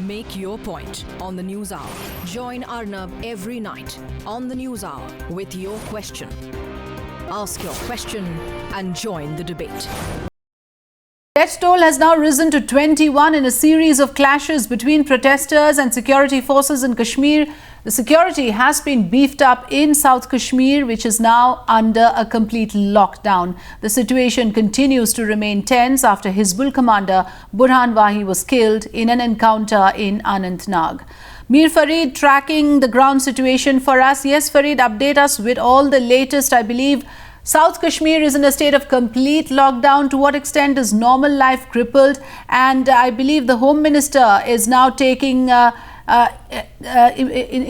Make your point on the News Hour. Join Arnab every night on the News Hour with your question. Ask your question and join the debate. Death toll has now risen to 21 in a series of clashes between protesters and security forces in Kashmir. The security has been beefed up in South Kashmir, which is now under a complete lockdown. The situation continues to remain tense after Hizbul commander Burhan Wahi was killed in an encounter in Anantnag. Mir Farid tracking the ground situation for us. Yes, Farid, update us with all the latest. I believe South Kashmir is in a state of complete lockdown. To what extent is normal life crippled? And I believe the Home Minister is now taking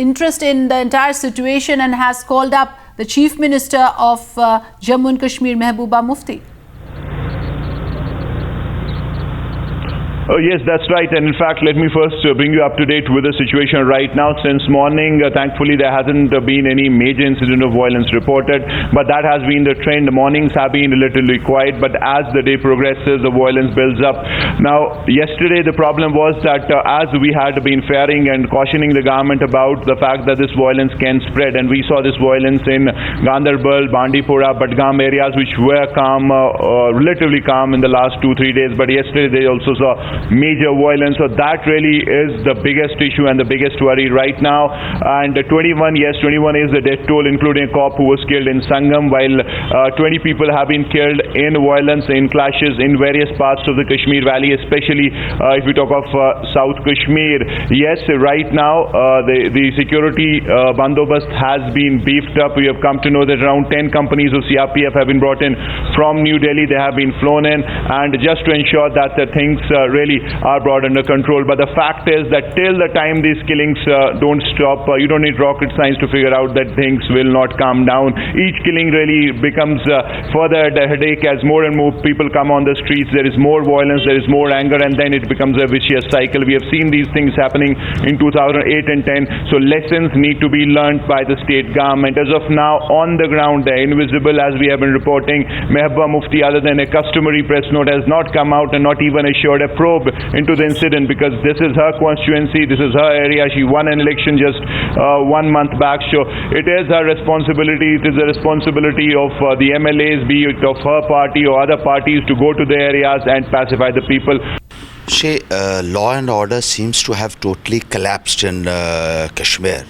interest in the entire situation and has called up the Chief Minister of Jammu and Kashmir, Mehbooba Mufti. Yes, that's right. And in fact, let me first bring you up to date with the situation right now. Since morning, thankfully, there hasn't been any major incident of violence reported, but that has been the trend. The mornings have been relatively quiet, but as the day progresses, the violence builds up. Now, yesterday, the problem was that as we had been fearing and cautioning the government about the fact that this violence can spread, and we saw this violence in Ganderbal, Bandipora, Budgam areas, which were calm, relatively calm in the last 2-3 days, but yesterday they also saw major violence. So that really is the biggest issue and the biggest worry right now. And 21 is the death toll, including a cop who was killed in Sangam, while 20 people have been killed in violence, in clashes in various parts of the Kashmir Valley, especially if we talk of South Kashmir. Yes, right now the security bandobast has been beefed up. We have come to know that around 10 companies of CRPF have been brought in from New Delhi. They have been flown in, and just to ensure that the things really are brought under control. But the fact is that till the time these killings don't stop, you don't need rocket science to figure out that things will not calm down. Each killing really becomes further a headache as more and more people come on the streets. There is more violence, there is more anger, and then it becomes a vicious cycle. We have seen these things happening in 2008 and 10. So lessons need to be learned by the state government. As of now, on the ground, they're invisible, as we have been reporting. Mehbooba Mufti, other than a customary press note, has not come out and not even assured a probe into the incident, because this is her constituency, this is her area. She won an election just 1 month back, so it is her responsibility. It is the responsibility of the MLAs, be it of her party or other parties, to go to the areas and pacify the people. Law and order seems to have totally collapsed in Kashmir,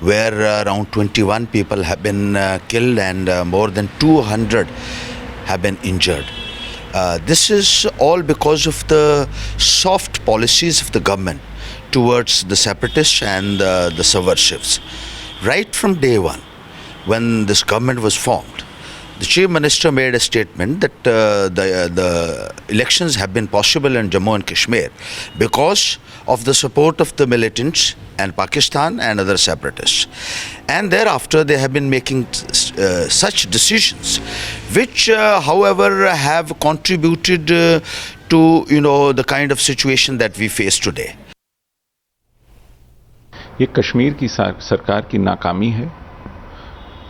where around 21 people have been killed and more than 200 have been injured. This is all because of the soft policies of the government towards the separatists and the subversives. Right from day one, when this government was formed, the Chief Minister made a statement that the elections have been possible in Jammu and Kashmir because of the support of the militants and Pakistan and other separatists. And thereafter they have been making such decisions which however have contributed to the kind of situation that we face today. ये कश्मीर की सरकार की नाकामी है।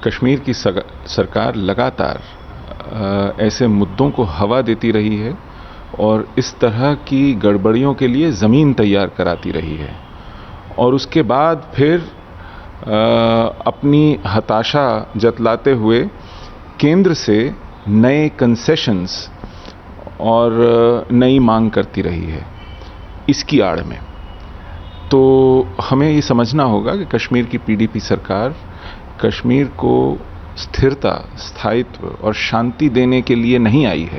कश्मीर की सरकार लगातार ऐसे मुद्दों को हवा देती रही है और इस तरह की गड़बड़ियों के लिए ज़मीन तैयार कराती रही है, और उसके बाद फिर अपनी हताशा जतलाते हुए केंद्र से नए कंसेशंस और नई मांग करती रही है इसकी आड़ में। तो हमें ये समझना होगा कि कश्मीर की पीडीपी सरकार कश्मीर को स्थिरता, स्थायित्व और शांति देने के लिए नहीं आई है।